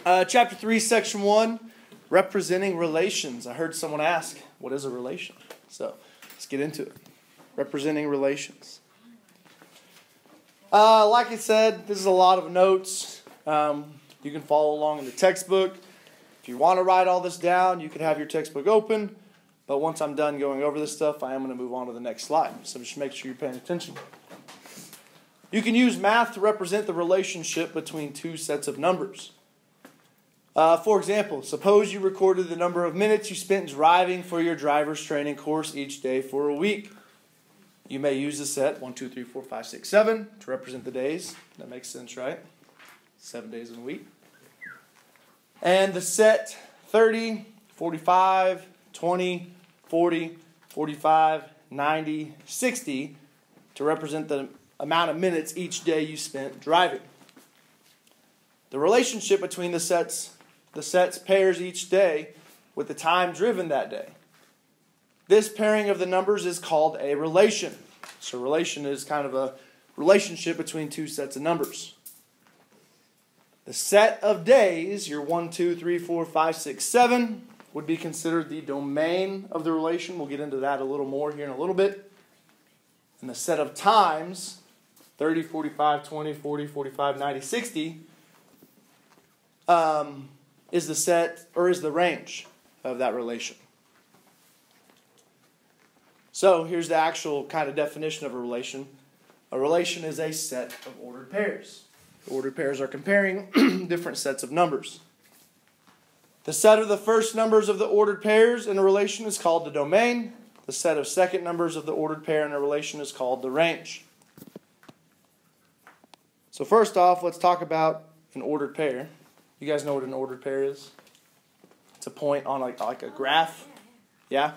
Chapter 3, Section 1, representing relations. I heard someone ask, what is a relation? So let's get into it. Representing relations. Like I said, this is a lot of notes. You can follow along in the textbook. If you want to write all this down, you can have your textbook open. But once I'm done going over this stuff, I am going to move on to the next slide. So just make sure you're paying attention. You can use math to represent the relationship between two sets of numbers. For example, suppose you recorded the number of minutes you spent driving for your driver's training course each day for a week. You may use the set 1, 2, 3, 4, 5, 6, 7 to represent the days. That makes sense, right? 7 days in a week. And the set 30, 45, 20, 40, 45, 90, 60 to represent the amount of minutes each day you spent driving. The relationship between the sets pairs each day with the time driven that day. This pairing of the numbers is called a relation. So relation is kind of a relationship between two sets of numbers. The set of days, your 1, 2, 3, 4, 5, 6, 7, would be considered the domain of the relation. We'll get into that a little more here in a little bit. And the set of times, 30, 45, 20, 40, 45, 90, 60, is the set, or is the range of that relation. So here's the actual kind of definition of a relation. A relation is a set of ordered pairs. The ordered pairs are comparing different sets of numbers. The set of the first numbers of the ordered pairs in a relation is called the domain. The set of second numbers of the ordered pair in a relation is called the range. So first off, let's talk about an ordered pair. You guys know what an ordered pair is? It's a point on like a graph. Yeah?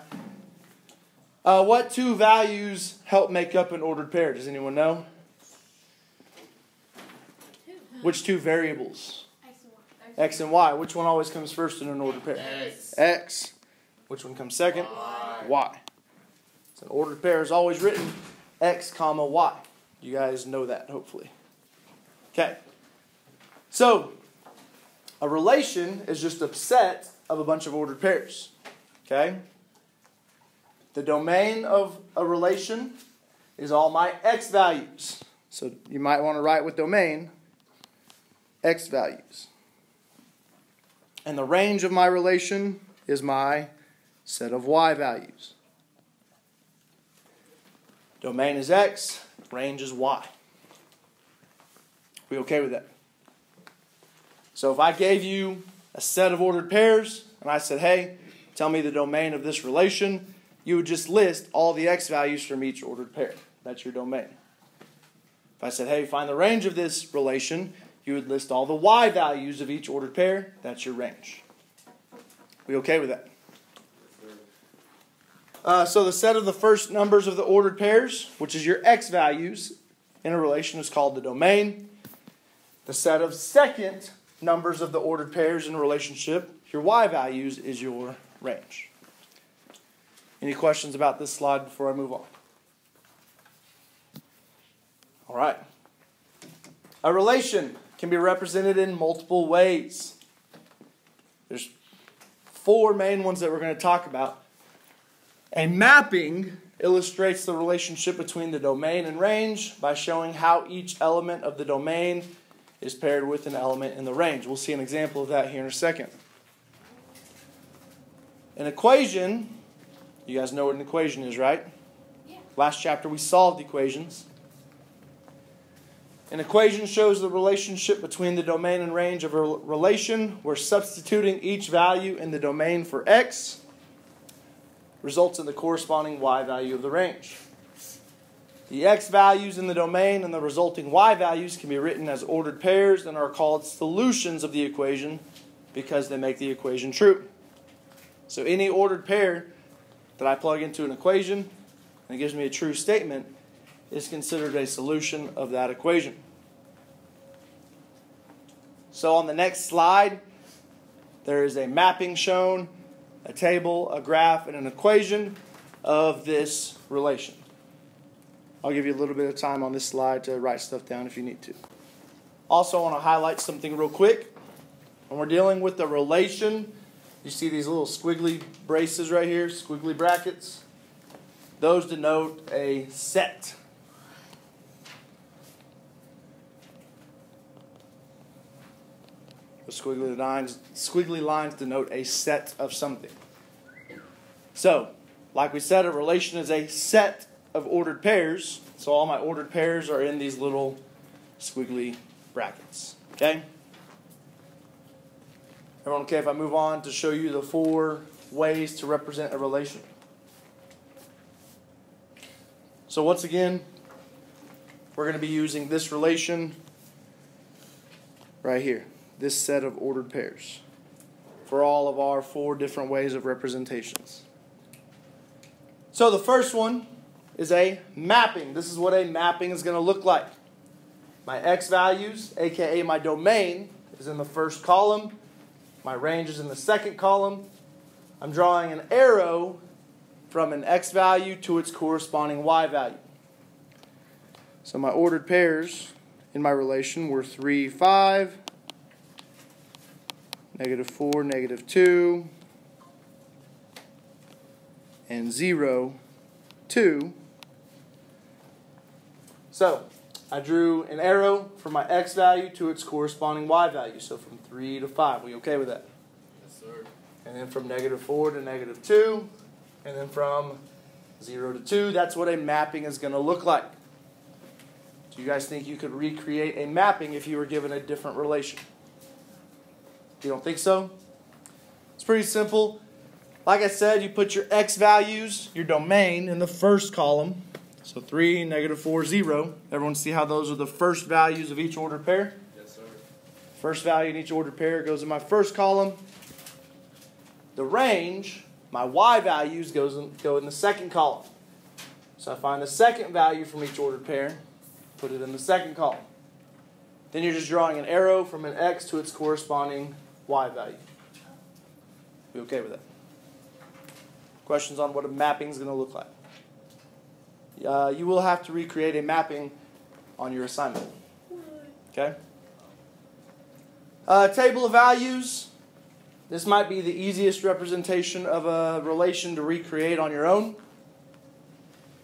What two values help make up an ordered pair? Does anyone know? Which two variables? X and Y. Which one always comes first in an ordered pair? X. Which one comes second? Y. So an ordered pair is always written X, comma, Y. You guys know that, hopefully. Okay. So, a relation is just a set of a bunch of ordered pairs. Okay? The domain of a relation is all my X values. So you might want to write with domain X values. And the range of my relation is my set of Y values. Domain is X, range is Y. We okay with that? So if I gave you a set of ordered pairs, and I said, hey, tell me the domain of this relation, you would just list all the X values from each ordered pair. That's your domain. If I said, hey, find the range of this relation, you would list all the Y values of each ordered pair. That's your range. We okay with that? So the set of the first numbers of the ordered pairs, which is your X values in a relation, is called the domain. The set of second numbers of the ordered pairs in a relationship, your Y values, is your range. Any questions about this slide before I move on? All right. A relation can be represented in multiple ways. There's 4 main ones that we're going to talk about. A mapping illustrates the relationship between the domain and range by showing how each element of the domain is paired with an element in the range. We'll see an example of that here in a second. An equation, you guys know what an equation is, right? Yeah. Last chapter we solved equations. An equation shows the relationship between the domain and range of a relation where substituting each value in the domain for X results in the corresponding Y value of the range. The X values in the domain and the resulting Y values can be written as ordered pairs and are called solutions of the equation because they make the equation true. So any ordered pair that I plug into an equation and it gives me a true statement is considered a solution of that equation. So on the next slide, there is a mapping shown, a table, a graph, and an equation of this relation. I'll give you a little bit of time on this slide to write stuff down if you need to. Also, I want to highlight something real quick. When we're dealing with the relation, you see these little squiggly braces right here, squiggly brackets. Those denote a set. The squiggly lines denote a set of something. So, like we said, a relation is a set of ordered pairs. So all my ordered pairs are in these little squiggly brackets. Okay? Everyone okay if I move on to show you the 4 ways to represent a relation? So once again, we're going to be using this relation right here. This set of ordered pairs for all of our 4 different ways of representations. So the first one is a mapping. This is what a mapping is going to look like. My x values, aka my domain, is in the first column. My range is in the second column. I'm drawing an arrow from an x value to its corresponding y value. So my ordered pairs in my relation were 3, 5, -4, -2, and 0, 2. So, I drew an arrow from my x value to its corresponding y value. So from 3 to 5. We okay with that? Yes, sir. And then from -4 to -2. And then from 0 to 2. That's what a mapping is going to look like. Do you guys think you could recreate a mapping if you were given a different relation? You don't think so? It's pretty simple. Like I said, you put your x values, your domain, in the first column. So 3, -4, 0. Everyone see how those are the first values of each ordered pair? Yes, sir. First value in each ordered pair goes in my first column. The range, my y values, go in the second column. So I find the second value from each ordered pair, put it in the second column. Then you're just drawing an arrow from an x to its corresponding y value. You okay with that? Questions on what a mapping is going to look like? You will have to recreate a mapping on your assignment. Okay? Table of values. This might be the easiest representation of a relation to recreate on your own.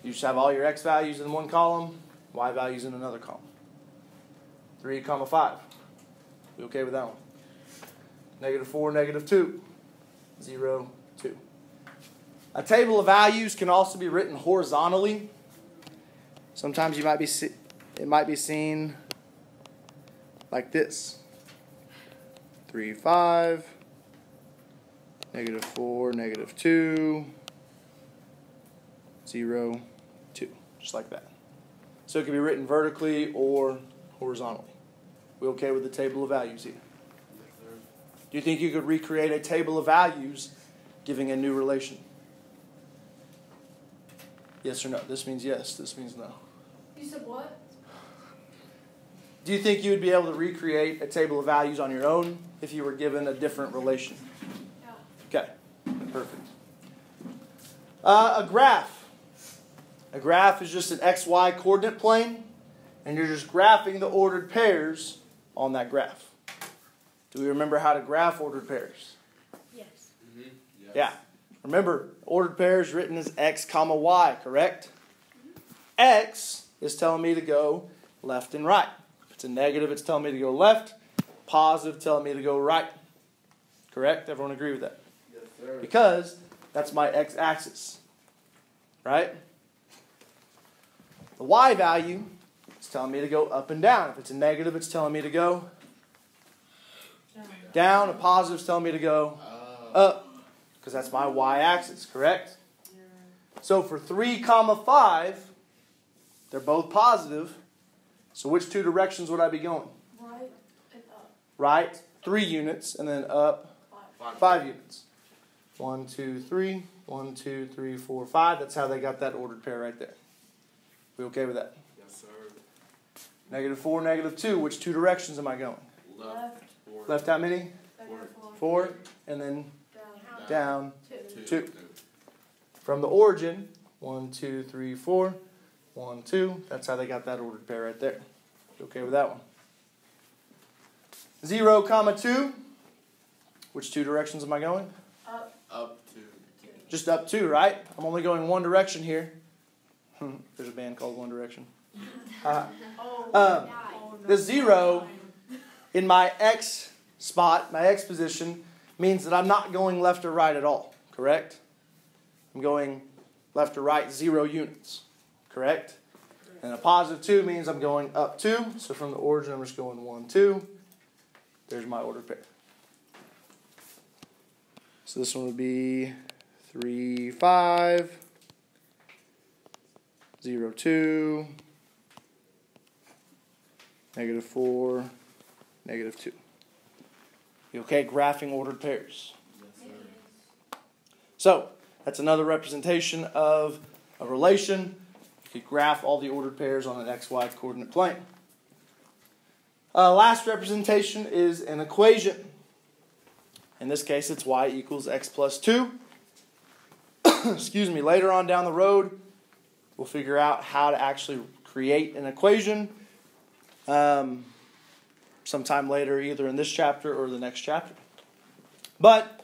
You just have all your x values in one column, y values in another column. 3, 5. You okay with that one? -4, -2. 0, 2. A table of values can also be written horizontally. Sometimes it might be seen like this. 3, 5, -4, -2, 0, 2. Just like that. So it can be written vertically or horizontally. We okay with the table of values here? Yes, sir. Do you think you could recreate a table of values giving a new relation? Yes or no? This means yes. This means no. You said what? Do you think you would be able to recreate a table of values on your own if you were given a different relation? Yeah. Okay. Perfect. A graph. A graph is just an XY coordinate plane, and you're just graphing the ordered pairs on that graph. Do we remember how to graph ordered pairs? Yes. Mm-hmm. Yes. Yeah. Remember, ordered pairs written as x, y, correct? X is telling me to go left and right. If it's a negative, it's telling me to go left. Positive, telling me to go right. Correct? Everyone agree with that? Yes, sir. Because that's my x-axis. Right? The y value is telling me to go up and down. If it's a negative, it's telling me to go down. A positive is telling me to go up. Because that's my y-axis, correct? So for 3, 5, they're both positive. So which 2 directions would I be going? Right and up. Right, 3 units, and then up 5 units. 1, 2, 3. 1, 2, 3, 4, 5. That's how they got that ordered pair right there. We okay with that? Yes, sir. -4, -2. Which 2 directions am I going? Left. Left how many? Negative 4. And then Down. down 2. 2. From the origin, 1, 2, 3, 4. 1, 2. That's how they got that ordered pair right there. You okay with that one? 0, 2. Which two directions am I going? Up. Up to. Just up 2, right? I'm only going one direction here. There's a band called One Direction. The 0 in my X spot, my X position, means that I'm not going left or right at all, correct? I'm going left or right 0 units, correct? And a positive 2 means I'm going up 2. So from the origin, I'm just going 1, 2. There's my ordered pair. So this one would be 3, 5, 0, 2, negative 4, negative 2. You okay graphing ordered pairs? Yes, sir. So, that's another representation of a relation. You could graph all the ordered pairs on an XY coordinate plane. Last representation is an equation. In this case, it's y equals x plus 2. Excuse me, later on down the road, we'll figure out how to actually create an equation sometime later, either in this chapter or the next chapter. But,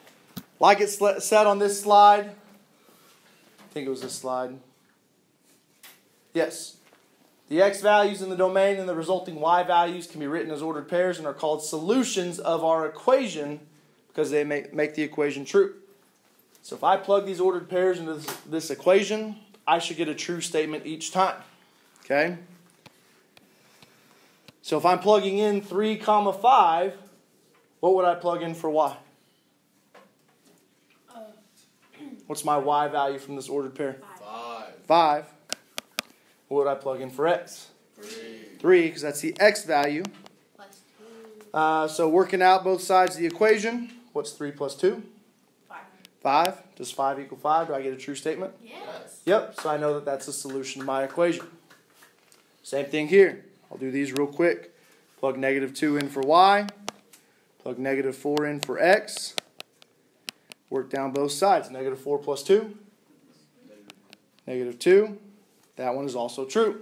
like it's said on this slide, I think it was this slide. Yes. The x values in the domain and the resulting y values can be written as ordered pairs and are called solutions of our equation because they make the equation true. So if I plug these ordered pairs into this equation, I should get a true statement each time. Okay? So if I'm plugging in 3, 5, what would I plug in for y? What's my y value from this ordered pair? 5. 5. What would I plug in for x? 3. 3, because that's the x value. So working out both sides of the equation, what's 3 plus 2? 5. Does 5 equal 5? Do I get a true statement? Yes. Yep, so I know that that's a solution to my equation. Same thing here. I'll do these real quick. Plug negative 2 in for y. Plug negative 4 in for x. Work down both sides. Negative 4 plus 2. Negative 2. That one is also true.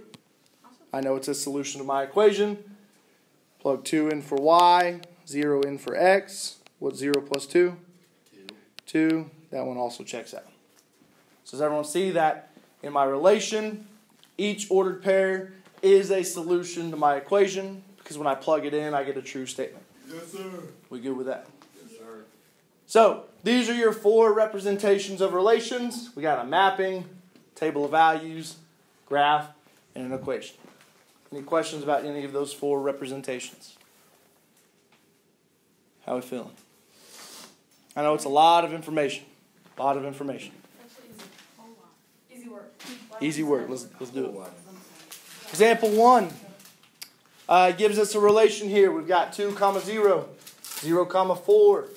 I know it's a solution to my equation. Plug 2 in for y. 0 in for x. What's 0 plus 2? 2. That one also checks out. So does everyone see that in my relation, each ordered pair is a solution to my equation because when I plug it in, I get a true statement. Yes, sir. We good with that? Yes, sir. So these are your 4 representations of relations. We got a mapping, table of values, graph, and an equation. Any questions about any of those 4 representations? How are we feeling? I know it's a lot of information. A lot of information. Easy work. Easy work. Let's do it. Example 1 gives us a relation here. We've got 2, 0, 0, 4,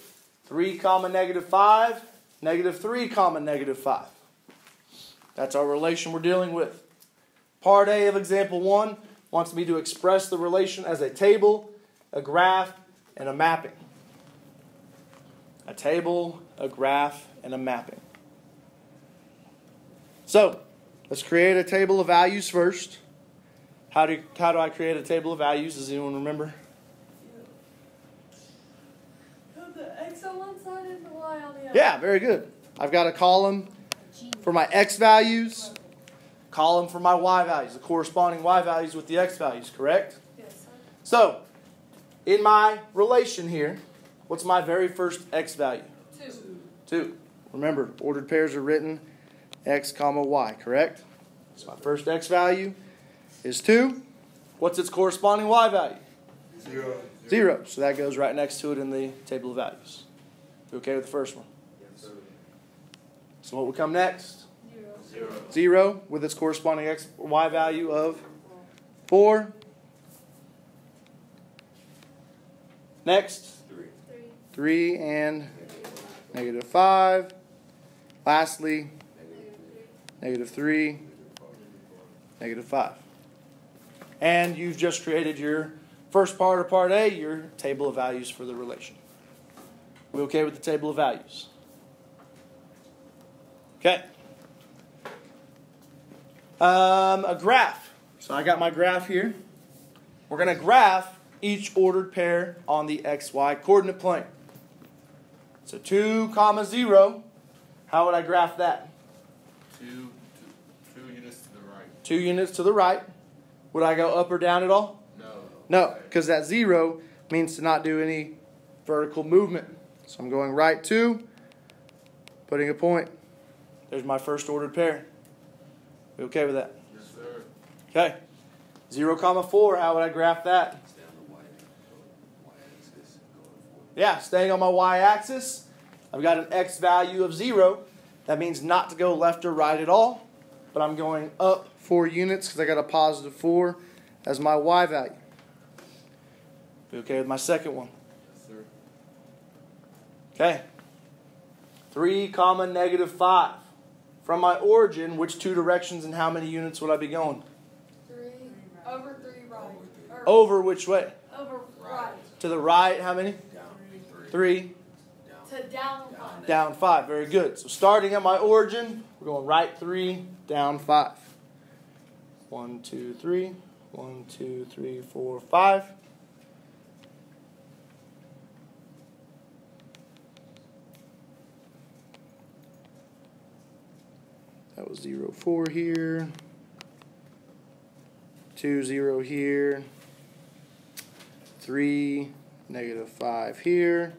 3, negative 5, negative 3, negative 5. That's our relation we're dealing with. Part A of example 1 wants me to express the relation as a table, a graph, and a mapping. A table, a graph, and a mapping. So, let's create a table of values first. How do I create a table of values? Does anyone remember? Put the X on one side and the Y on the other. Yeah, very good. I've got a column for my X values, column for my Y values, the corresponding Y values with the X values, correct? Yes, sir. So, in my relation here, what's my very first X value? 2. Remember, ordered pairs are written X, Y, correct? So my first X value is 2. What's its corresponding Y value? 0. 0. So that goes right next to it in the table of values. You okay with the first one? Yes, sir. So what would come next? 0. 0 with its corresponding X, Y value of 4. Next, 3 and negative 5. Lastly, negative 3, negative 5. And you've just created your first part of part A, your table of values for the relation. We okay with the table of values? Okay. A graph. So I got my graph here. We're going to graph each ordered pair on the XY coordinate plane. So 2 comma 0. How would I graph that? 2 units to the right. 2 units to the right. Would I go up or down at all? No. No, because that 0 means to not do any vertical movement. So I'm going right 2, putting a point. There's my first ordered pair. We okay with that? Yes, sir. Okay. 0 comma 4, how would I graph that? Yeah, staying on my y-axis. I've got an x value of 0. That means not to go left or right at all. But I'm going up 4 units because I got a positive 4 as my y value. Be okay with my second one? Yes, sir. Okay. 3 comma negative 5. From my origin, which 2 directions and how many units would I be going? 3 over 3 right. Or Over which way? over right. To the right, how many? Down 3. To down 5. Down 5. Very good. So starting at my origin, we're going right 3, down 5. 1, 2, 3. 1, 2, 3, 4, 5. That was 0, 4 here. 2, 0 here. 3, negative 5 here.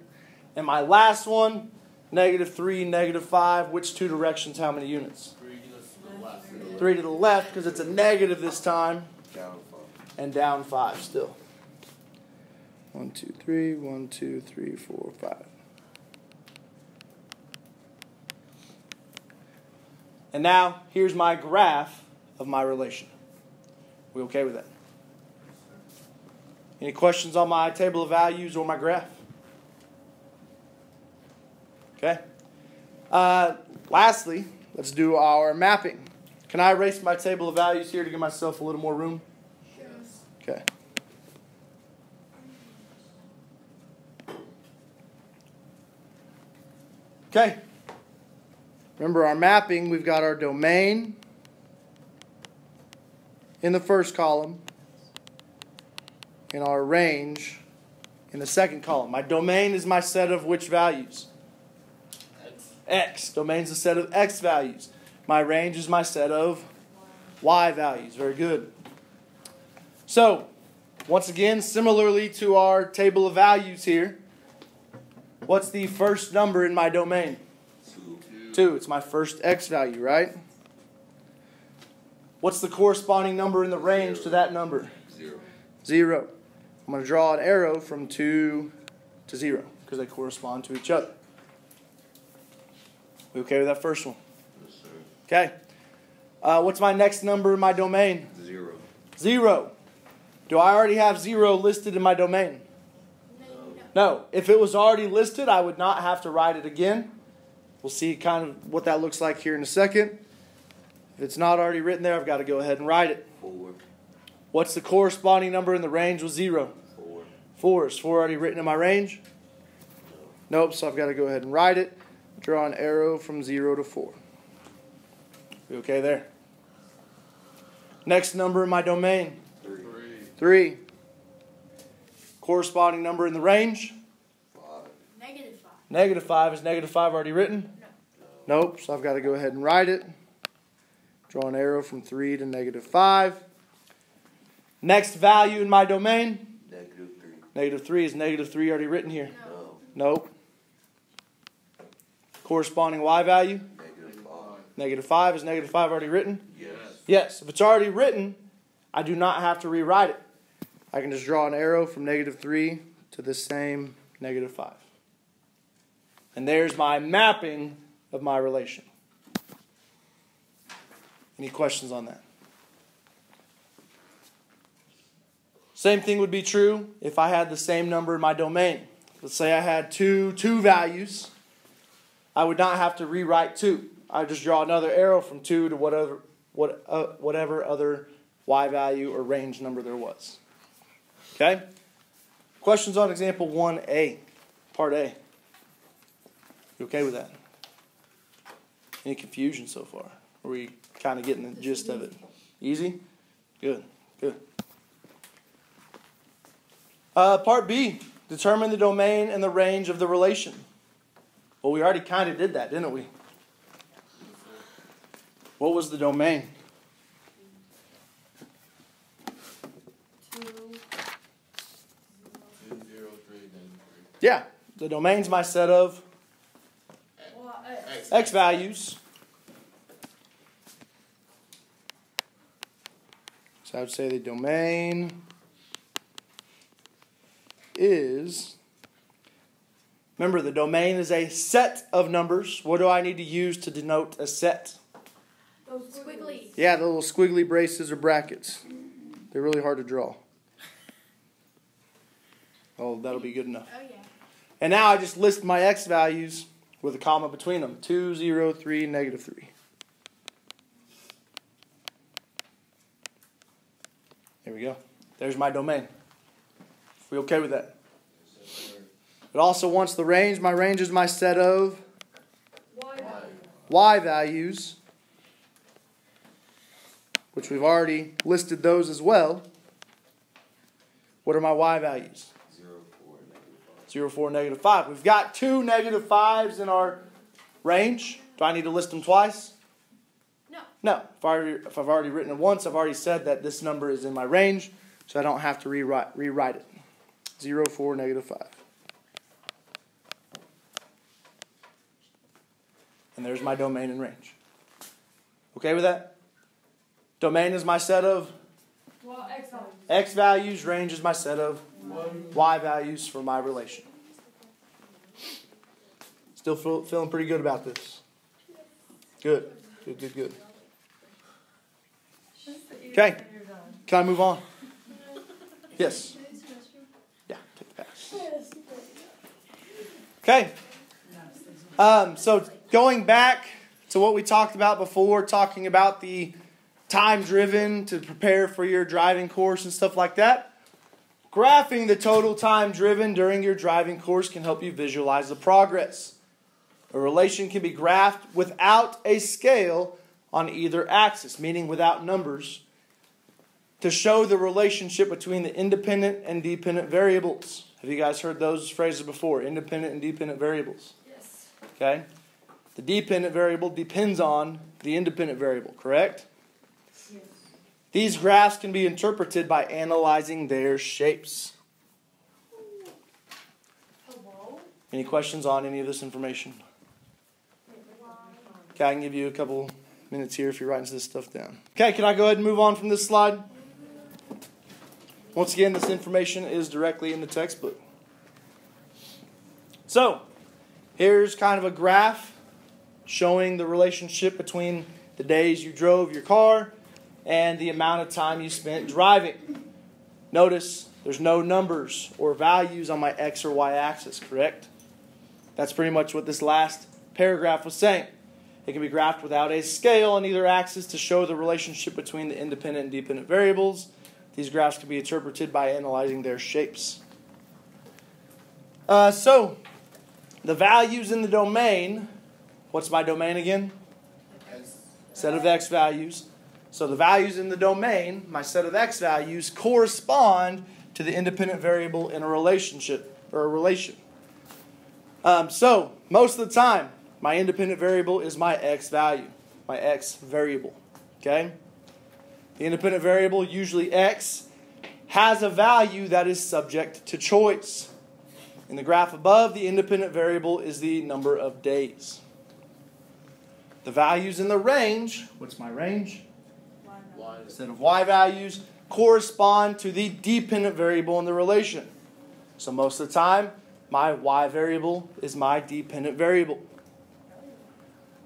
And my last one, negative 3, negative 5. Which 2 directions, how many units? 3 units to the left. 3 to the left because it's a negative this time. Down 5. And down 5 still. 1, 2, 3. 1, 2, 3, 4, 5. And now, here's my graph of my relation. We okay with that? Any questions on my table of values or my graph? Okay. Lastly, let's do our mapping. Can I erase my table of values here to give myself a little more room? Yes. Okay. Okay. Remember our mapping, we've got our domain in the first column and our range in the second column. My domain is my set of which values? X. Domain's a set of X values. My range is my set of Y values. Very good. So, once again, similarly to our table of values here, what's the first number in my domain? 2. It's my first X value, right? What's the corresponding number in the range to that number? 0. I'm going to draw an arrow from 2 to 0 because they correspond to each other. We okay with that first one? Yes, sir. Okay. What's my next number in my domain? 0. 0. Do I already have 0 listed in my domain? No. If it was already listed, I would not have to write it again. We'll see kind of what that looks like here in a second. If it's not already written there, I've got to go ahead and write it. 4. What's the corresponding number in the range with 0? 4. 4. Is 4 already written in my range? Nope, so I've got to go ahead and write it. Draw an arrow from 0 to 4. We okay there? Next number in my domain? 3. 3. Corresponding number in the range? Negative 5. Negative 5. Is negative 5 already written? No. Nope, so I've got to go ahead and write it. Draw an arrow from 3 to negative 5. Next value in my domain? Negative 3. Negative 3. Is negative 3 already written here? No. Nope. Corresponding Y value? Negative 5. Negative 5. Is negative 5 already written? Yes. Yes. If it's already written, I do not have to rewrite it. I can just draw an arrow from negative 3 to the same negative 5. And there's my mapping of my relation. Any questions on that? Same thing would be true if I had the same number in my domain. Let's say I had two values. I would not have to rewrite 2. I would just draw another arrow from 2 to whatever other Y value or range number there was. Okay? Questions on example 1A, part A. You okay with that? Any confusion so far? Are we kind of getting the gist of it? Easy? Good, good. Part B, determine the domain and the range of the relation. Well, we already kind of did that, didn't we? What was the domain? 2. 203, then 3. Yeah, the domain's my set of Well, x values. So I would say the domain is, remember the domain is a set of numbers. What do I need to use to denote a set? those squiggly. Yeah, the little squiggly braces or brackets. They're really hard to draw. Oh, that'll be good enough. Oh, yeah. And now I just list my x values with a comma between them. 2, 0, 3, negative 3. There we go. There's my domain. We okay with that? It also wants the range. My range is my set of y values, which we've already listed those as well. What are my y values? 0, 4, negative 5. We've got 2 negative 5s in our range. Do I need to list them twice? No. No. If I've already written it once, I've already said that this number is in my range, so I don't have to rewrite it. 0, 4, negative 5. And there's my domain and range. Okay with that? Domain is my set of Well, X values. x values. Range is my set of y values for my relation. Still feeling pretty good about this? Good. Good, good, good. Okay. Can I move on? Yes. Yeah, take the pass. Okay. So going back to what we talked about before, talking about the time driven to prepare for your driving course and stuff like that. Graphing the total time driven during your driving course can help you visualize the progress. A relation can be graphed without a scale on either axis, meaning without numbers, to show the relationship between the independent and dependent variables. Have you guys heard those phrases before? Independent and dependent variables. Yes. Okay? The dependent variable depends on the independent variable, correct? Yes. These graphs can be interpreted by analyzing their shapes. Hello? Any questions on any of this information? Okay, I can give you a couple minutes here if you're writing this stuff down. Okay, can I go ahead and move on from this slide? Once again, this information is directly in the textbook. So, here's kind of a graph showing the relationship between the days you drove your car and the amount of time you spent driving. Notice there's no numbers or values on my x or y axis, correct? That's pretty much what this last paragraph was saying. It can be graphed without a scale on either axis to show the relationship between the independent and dependent variables. These graphs can be interpreted by analyzing their shapes. So, the values in the domain, what's my domain again? Set of x values. So the values in the domain, my set of x values, correspond to the independent variable in a relationship or a relation. So most of the time, my independent variable is my x value, my x variable. Okay? The independent variable, usually x, has a value that is subject to choice. In the graph above, the independent variable is the number of days. The values in the range, what's my range? Set of y values correspond to the dependent variable in the relation. So most of the time, my y variable is my dependent variable.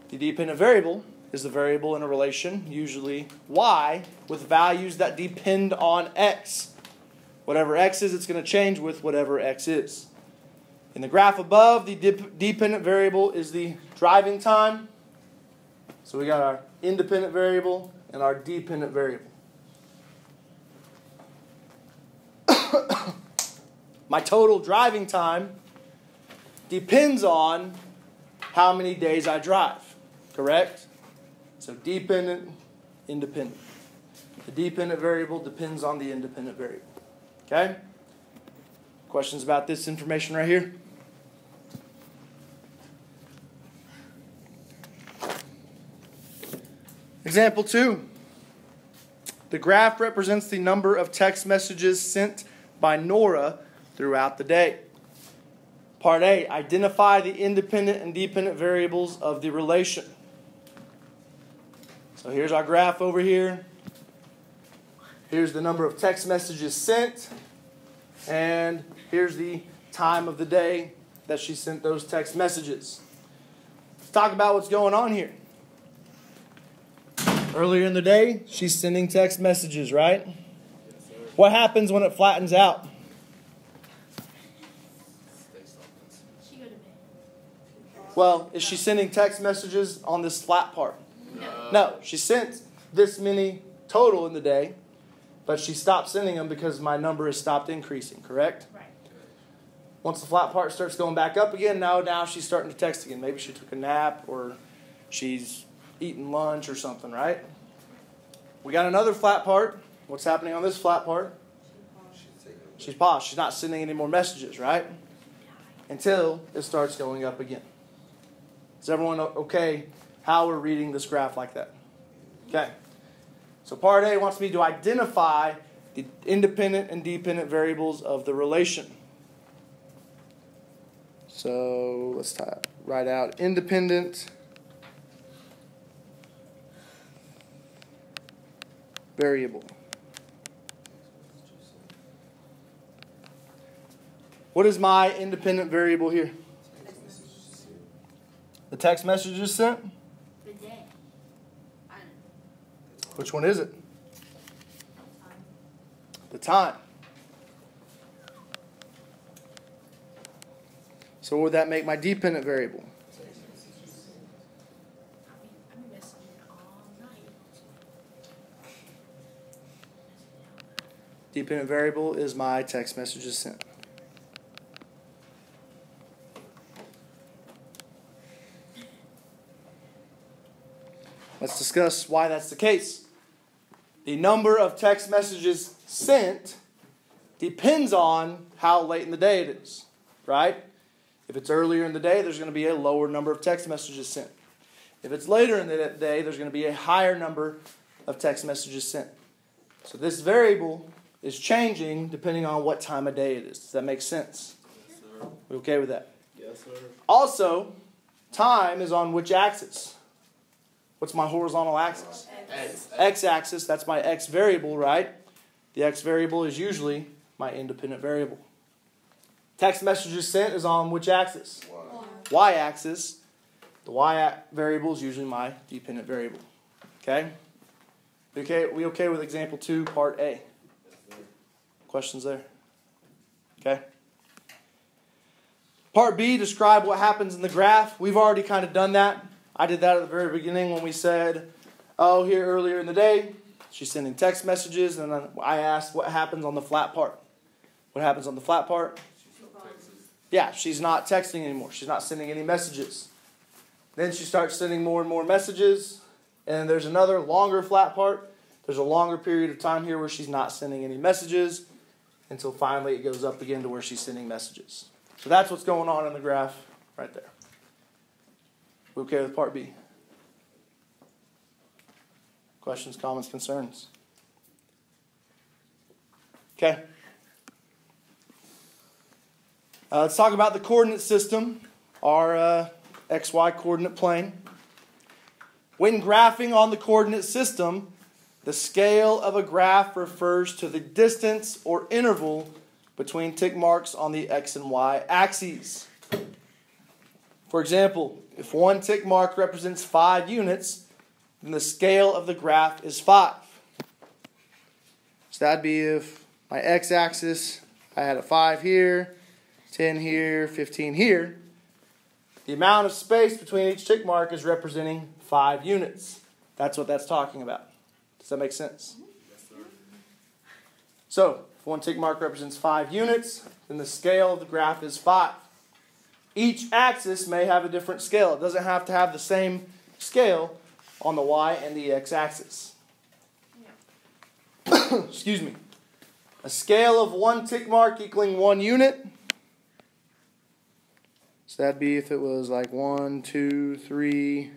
The dependent variable is the variable in a relation, usually y, with values that depend on x. Whatever x is, it's going to change with whatever x is. In the graph above, the dependent variable is the driving time. So we got our independent variable and our dependent variable. My total driving time depends on how many days I drive, correct? So dependent, independent. The dependent variable depends on the independent variable. Okay? Questions about this information right here? Example 2. The graph represents the number of text messages sent by Nora throughout the day. Part A, identify the independent and dependent variables of the relation. So here's our graph over here. Here's the number of text messages sent. And here's the time of the day that she sent those text messages. Let's talk about what's going on here. Earlier in the day, she's sending text messages, right? Yes, sir. What happens when it flattens out? She go to bed. Well, is she sending text messages on this flat part? No, she sent this many total in the day, but she stopped sending them because my number has stopped increasing, correct? Right. Once the flat part starts going back up again, now she's starting to text again. Maybe she took a nap or she's eating lunch or something, right? We got another flat part. What's happening on this flat part? She's paused. She's not sending any more messages, right? Until it starts going up again. Is everyone okay how we're reading this graph like that? Okay. So part A wants me to identify the independent and dependent variables of the relation. So let's write out independent variable. What is my independent variable here? The text messages sent? The day. Which one is it? The time. So what would that make my dependent variable? I'm messing all night. Dependent variable is my text messages sent. Let's discuss why that's the case. The number of text messages sent depends on how late in the day it is, right? If it's earlier in the day, there's going to be a lower number of text messages sent. If it's later in the day, there's going to be a higher number of text messages sent. So this variable is changing depending on what time of day it is. Does that make sense? Yes, sir. We okay with that? Yes, sir. Also, time is on which axis? What's my horizontal axis? X-axis, that's my x variable, right? The x variable is usually my independent variable. Text messages sent is on which axis? Y-axis. The y variable is usually my dependent variable. Okay? We okay with example 2, part A? Questions there? Okay. Part B, describe what happens in the graph. We've already kind of done that. I did that at the very beginning when we said, oh, here earlier in the day, she's sending text messages, and then I asked what happens on the flat part. What happens on the flat part? Yeah, she's not texting anymore. She's not sending any messages. Then she starts sending more and more messages, and there's another longer flat part. There's a longer period of time here where she's not sending any messages until finally it goes up again to where she's sending messages. So that's what's going on in the graph right there. We okay with part B? Questions, comments, concerns? Okay. Let's talk about the coordinate system, our XY coordinate plane. When graphing on the coordinate system, the scale of a graph refers to the distance or interval between tick marks on the X and Y axes. For example, if one tick mark represents 5 units, then the scale of the graph is 5. So that'd be if my x-axis, I had a 5 here, 10 here, 15 here. The amount of space between each tick mark is representing 5 units. That's what that's talking about. Does that make sense? Yes, sir. So, if one tick mark represents 5 units, then the scale of the graph is 5. Each axis may have a different scale. It doesn't have to have the same scale on the y and the x-axis. Yeah. Excuse me. A scale of 1 tick mark equaling 1 unit. So that'd be if it was like 1, 2, 3,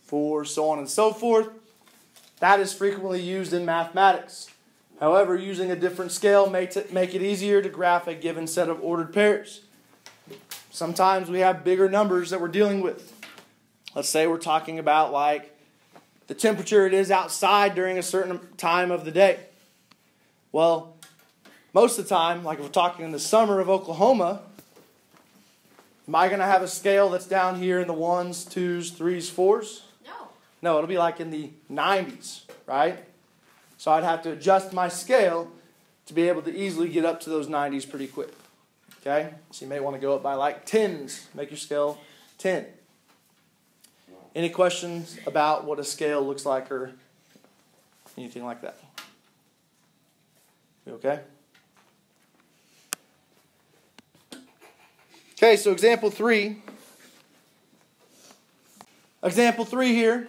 4, so on and so forth. That is frequently used in mathematics. However, using a different scale makes it make it easier to graph a given set of ordered pairs. Sometimes we have bigger numbers that we're dealing with. Let's say we're talking about like the temperature it is outside during a certain time of the day. Well, most of the time, like if we're talking in the summer of Oklahoma, am I going to have a scale that's down here in the 1s, 2s, 3s, 4s? No, it'll be like in the 90s, right? So I'd have to adjust my scale to be able to easily get up to those 90s pretty quick. Okay? So you may want to go up by like 10s. Make your scale 10. Any questions about what a scale looks like or anything like that? You okay? Okay, so example 3. Example 3 here.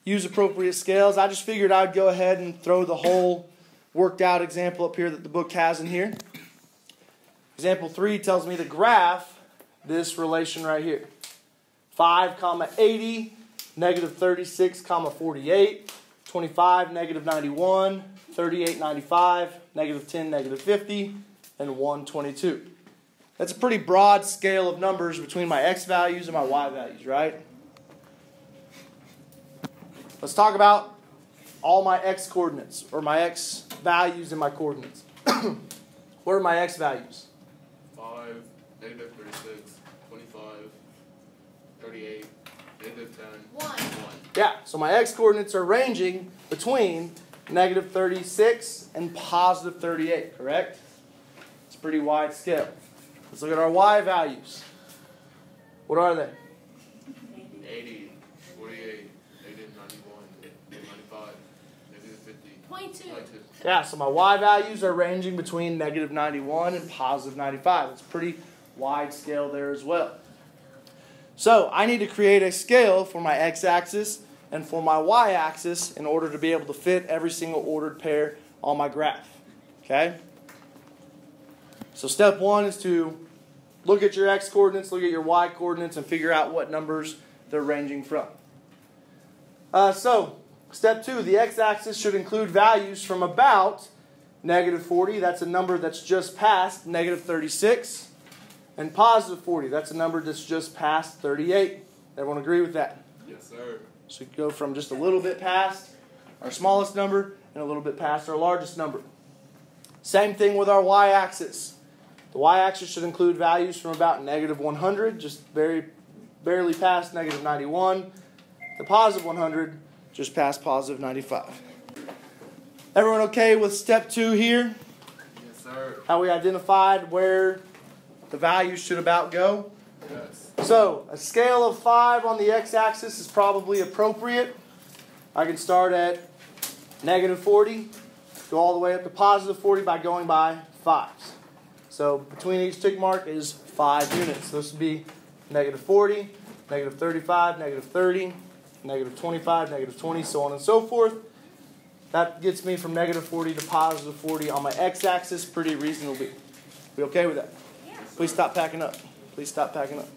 Use appropriate scales. I just figured I'd go ahead and throw the whole worked out example up here that the book has in here. Example 3 tells me to graph this relation right here. 5, 80, negative 36, 48, 25, negative 91, 38, 95, negative 10, negative 50, and 122. That's a pretty broad scale of numbers between my x values and my y values, right? Let's talk about all my x coordinates, or my x values in my coordinates. What are my x values? 5, negative 36, 25, 38, negative 10, 1. Yeah, so my x coordinates are ranging between negative 36 and positive 38, correct? It's a pretty wide scale. Let's look at our y values. What are they? 80, 48, negative 91, 95, negative 50, 22. Yeah, so my y values are ranging between negative 91 and positive 95. It's a pretty wide scale there as well. So I need to create a scale for my x-axis and for my y-axis in order to be able to fit every single ordered pair on my graph. Okay? So step 1 is to look at your x-coordinates, look at your y-coordinates, and figure out what numbers they're ranging from. So step 2, the x-axis should include values from about negative 40. That's a number that's just past negative 36. And positive 40. That's a number that's just past 38. Everyone agree with that? Yes, sir. So we go from just a little bit past our smallest number and a little bit past our largest number. Same thing with our y-axis. The y-axis should include values from about negative 100, just barely past negative 91. The positive 100, just past positive 95. Everyone okay with step 2 here? Yes, sir. How we identified where the values should about go? Yes. So, a scale of 5 on the x-axis is probably appropriate. I can start at negative 40, go all the way up to positive 40 by going by 5s. So, between each tick mark is 5 units. So this would be negative 40, negative 35, negative 30, negative 25, negative 20, so on and so forth. That gets me from negative 40 to positive 40 on my x-axis pretty reasonably. We okay with that? Please stop packing up. Please stop packing up.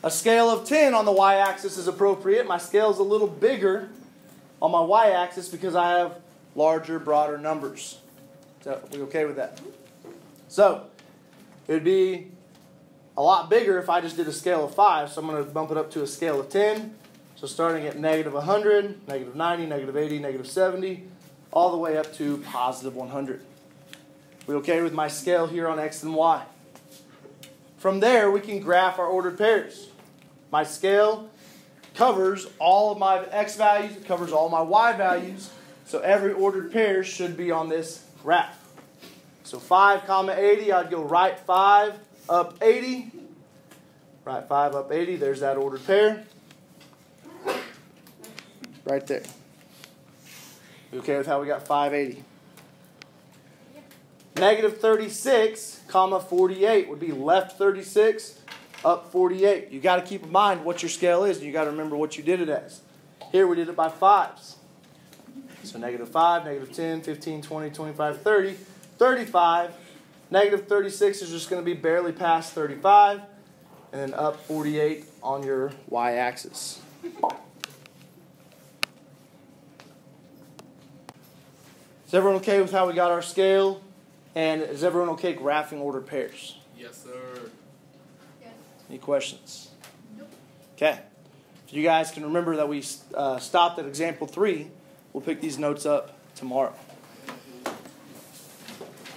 A scale of 10 on the y-axis is appropriate. My scale is a little bigger on my y-axis because I have larger, broader numbers. So, we okay with that? So, it would be a lot bigger if I just did a scale of 5. So I'm going to bump it up to a scale of 10. So starting at negative 100, negative 90, negative 80, negative 70, all the way up to positive 100. We okay with my scale here on x and y? From there, we can graph our ordered pairs. My scale covers all of my x values, it covers all my y values, so every ordered pair should be on this graph. So 5, 80, I'd go right 5, up 80. Right 5, up 80, there's that ordered pair. Right there. You okay with how we got 580? Negative 36, 48 would be left 36, up 48. You got to keep in mind what your scale is, and you got to remember what you did it as. Here we did it by 5s. So negative 5, negative 10, 15, 20, 25, 30, 35. Negative 36 is just going to be barely past 35, and then up 48 on your y-axis. Is everyone okay with how we got our scale? And is everyone okay graphing ordered pairs? Yes, sir. Yes. Any questions? Nope. Okay. If you guys can remember that we stopped at example 3, we'll pick these notes up tomorrow.